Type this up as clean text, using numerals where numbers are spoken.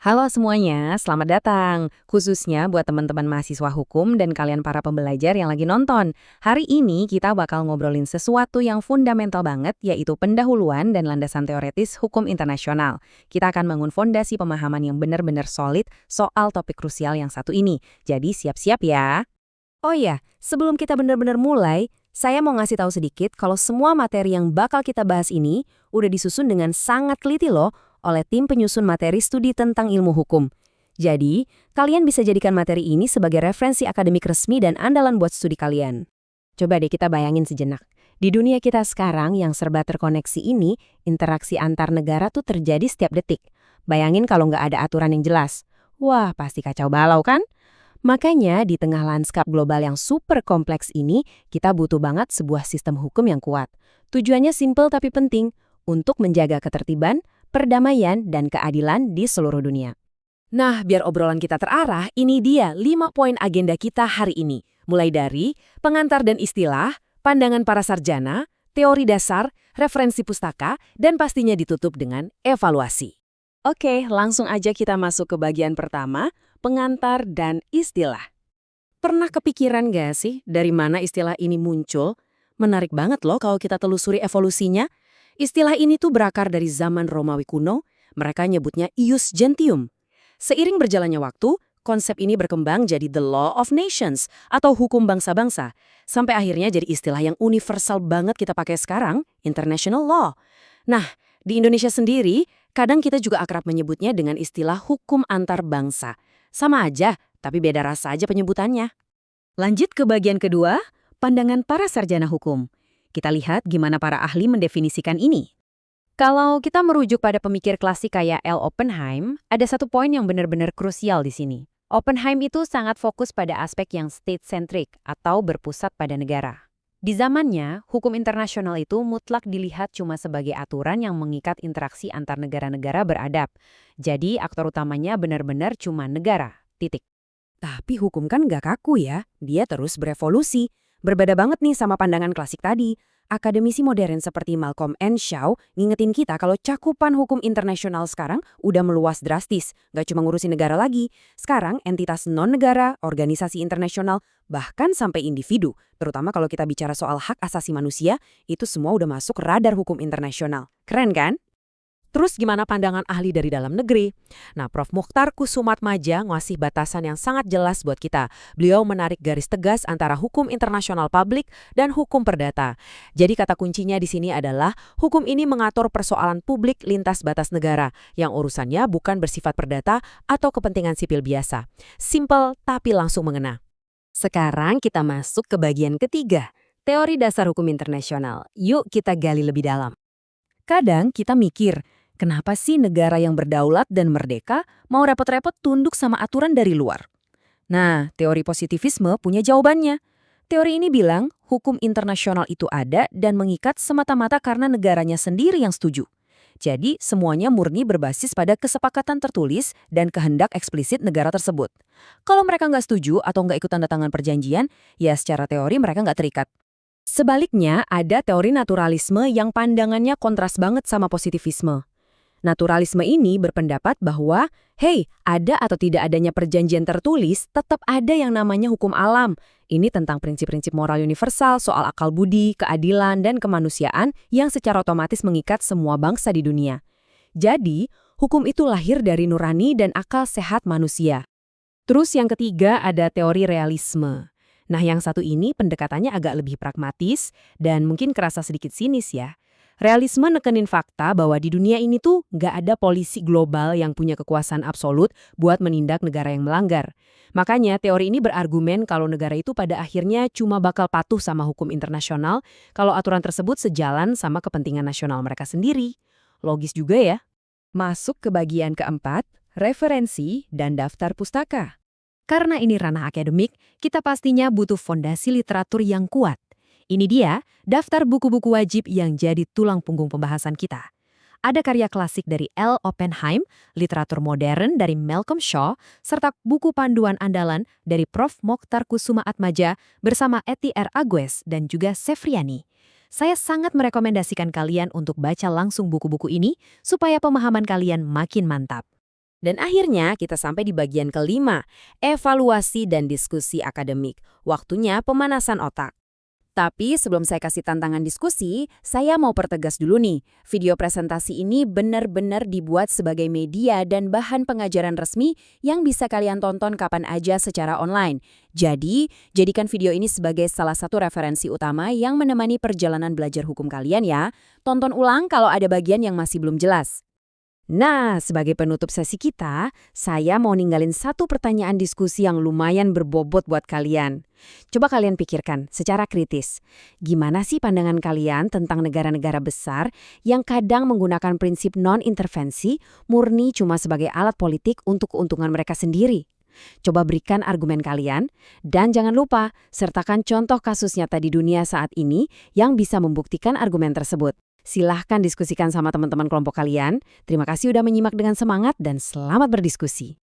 Halo semuanya, selamat datang. Khususnya buat teman-teman mahasiswa hukum dan kalian para pembelajar yang lagi nonton. Hari ini kita bakal ngobrolin sesuatu yang fundamental banget, yaitu pendahuluan dan landasan teoretis hukum internasional. Kita akan bangun fondasi pemahaman yang benar-benar solid soal topik krusial yang satu ini. Jadi siap-siap ya. Oh iya, sebelum kita benar-benar mulai, saya mau ngasih tahu sedikit kalau semua materi yang bakal kita bahas ini udah disusun dengan sangat teliti loh oleh tim penyusun materi studi tentang ilmu hukum. Jadi, kalian bisa jadikan materi ini sebagai referensi akademik resmi dan andalan buat studi kalian. Coba deh kita bayangin sejenak. Di dunia kita sekarang yang serba terkoneksi ini, interaksi antar negara tuh terjadi setiap detik. Bayangin kalau nggak ada aturan yang jelas. Wah, pasti kacau balau kan? Makanya di tengah lanskap global yang super kompleks ini, kita butuh banget sebuah sistem hukum yang kuat. Tujuannya simpel tapi penting, untuk menjaga ketertiban, perdamaian, dan keadilan di seluruh dunia. Nah, biar obrolan kita terarah, ini dia 5 poin agenda kita hari ini. Mulai dari pengantar dan istilah, pandangan para sarjana, teori dasar, referensi pustaka, dan pastinya ditutup dengan evaluasi. Oke, langsung aja kita masuk ke bagian pertama, pengantar dan istilah. Pernah kepikiran gak sih dari mana istilah ini muncul? Menarik banget loh kalau kita telusuri evolusinya. Istilah ini tuh berakar dari zaman Romawi kuno, mereka nyebutnya ius gentium. Seiring berjalannya waktu, konsep ini berkembang jadi the law of nations atau hukum bangsa-bangsa, sampai akhirnya jadi istilah yang universal banget kita pakai sekarang, international law. Nah, di Indonesia sendiri, kadang kita juga akrab menyebutnya dengan istilah hukum antar bangsa. Sama aja, tapi beda rasa aja penyebutannya. Lanjut ke bagian kedua, pandangan para sarjana hukum. Kita lihat gimana para ahli mendefinisikan ini. Kalau kita merujuk pada pemikir klasik kayak L. Oppenheim, ada satu poin yang benar-benar krusial di sini. Oppenheim itu sangat fokus pada aspek yang state-centric atau berpusat pada negara. Di zamannya, hukum internasional itu mutlak dilihat cuma sebagai aturan yang mengikat interaksi antar negara-negara beradab. Jadi, aktor utamanya benar-benar cuma negara, titik. Tapi hukum kan nggak kaku ya, dia terus berevolusi. Berbeda banget nih sama pandangan klasik tadi. Akademisi modern seperti Malcolm N. Shaw ngingetin kita kalau cakupan hukum internasional sekarang udah meluas drastis. Nggak cuma ngurusin negara lagi. Sekarang entitas non-negara, organisasi internasional, bahkan sampai individu. Terutama kalau kita bicara soal hak asasi manusia, itu semua udah masuk radar hukum internasional. Keren kan? Terus gimana pandangan ahli dari dalam negeri? Nah, Prof. Mukhtar Kusumatmaja ngasih batasan yang sangat jelas buat kita. Beliau menarik garis tegas antara hukum internasional publik dan hukum perdata. Jadi kata kuncinya di sini adalah hukum ini mengatur persoalan publik lintas batas negara yang urusannya bukan bersifat perdata atau kepentingan sipil biasa. Simple tapi langsung mengena. Sekarang kita masuk ke bagian ketiga, teori dasar hukum internasional. Yuk kita gali lebih dalam. Kadang kita mikir, kenapa sih negara yang berdaulat dan merdeka mau repot-repot tunduk sama aturan dari luar? Nah, teori positivisme punya jawabannya. Teori ini bilang hukum internasional itu ada dan mengikat semata-mata karena negaranya sendiri yang setuju. Jadi, semuanya murni berbasis pada kesepakatan tertulis dan kehendak eksplisit negara tersebut. Kalau mereka nggak setuju atau nggak ikut tanda tangan perjanjian, ya secara teori mereka nggak terikat. Sebaliknya, ada teori naturalisme yang pandangannya kontras banget sama positivisme. Naturalisme ini berpendapat bahwa, hey, ada atau tidak adanya perjanjian tertulis, tetap ada yang namanya hukum alam. Ini tentang prinsip-prinsip moral universal soal akal budi, keadilan, dan kemanusiaan yang secara otomatis mengikat semua bangsa di dunia. Jadi, hukum itu lahir dari nurani dan akal sehat manusia. Terus yang ketiga ada teori realisme. Nah, yang satu ini pendekatannya agak lebih pragmatis dan mungkin kerasa sedikit sinis ya. Realisme nekenin fakta bahwa di dunia ini tuh nggak ada polisi global yang punya kekuasaan absolut buat menindak negara yang melanggar. Makanya teori ini berargumen kalau negara itu pada akhirnya cuma bakal patuh sama hukum internasional kalau aturan tersebut sejalan sama kepentingan nasional mereka sendiri. Logis juga ya. Masuk ke bagian keempat, referensi dan daftar pustaka. Karena ini ranah akademik, kita pastinya butuh fondasi literatur yang kuat. Ini dia, daftar buku-buku wajib yang jadi tulang punggung pembahasan kita. Ada karya klasik dari L. Oppenheim, literatur modern dari Malcolm Shaw, serta buku panduan andalan dari Prof. Mokhtar Kusumatmaja bersama Eti R. Agues dan juga Sefriani. Saya sangat merekomendasikan kalian untuk baca langsung buku-buku ini supaya pemahaman kalian makin mantap. Dan akhirnya kita sampai di bagian kelima, evaluasi dan diskusi akademik. Waktunya pemanasan otak. Tapi sebelum saya kasih tantangan diskusi, saya mau pertegas dulu nih. Video presentasi ini benar-benar dibuat sebagai media dan bahan pengajaran resmi yang bisa kalian tonton kapan aja secara online. Jadi, jadikan video ini sebagai salah satu referensi utama yang menemani perjalanan belajar hukum kalian ya. Tonton ulang kalau ada bagian yang masih belum jelas. Nah, sebagai penutup sesi kita, saya mau ninggalin satu pertanyaan diskusi yang lumayan berbobot buat kalian. Coba kalian pikirkan secara kritis, gimana sih pandangan kalian tentang negara-negara besar yang kadang menggunakan prinsip non-intervensi murni cuma sebagai alat politik untuk keuntungan mereka sendiri? Coba berikan argumen kalian, dan jangan lupa sertakan contoh kasus nyata di dunia saat ini yang bisa membuktikan argumen tersebut. Silahkan diskusikan sama teman-teman kelompok kalian. Terima kasih udah menyimak dengan semangat dan selamat berdiskusi.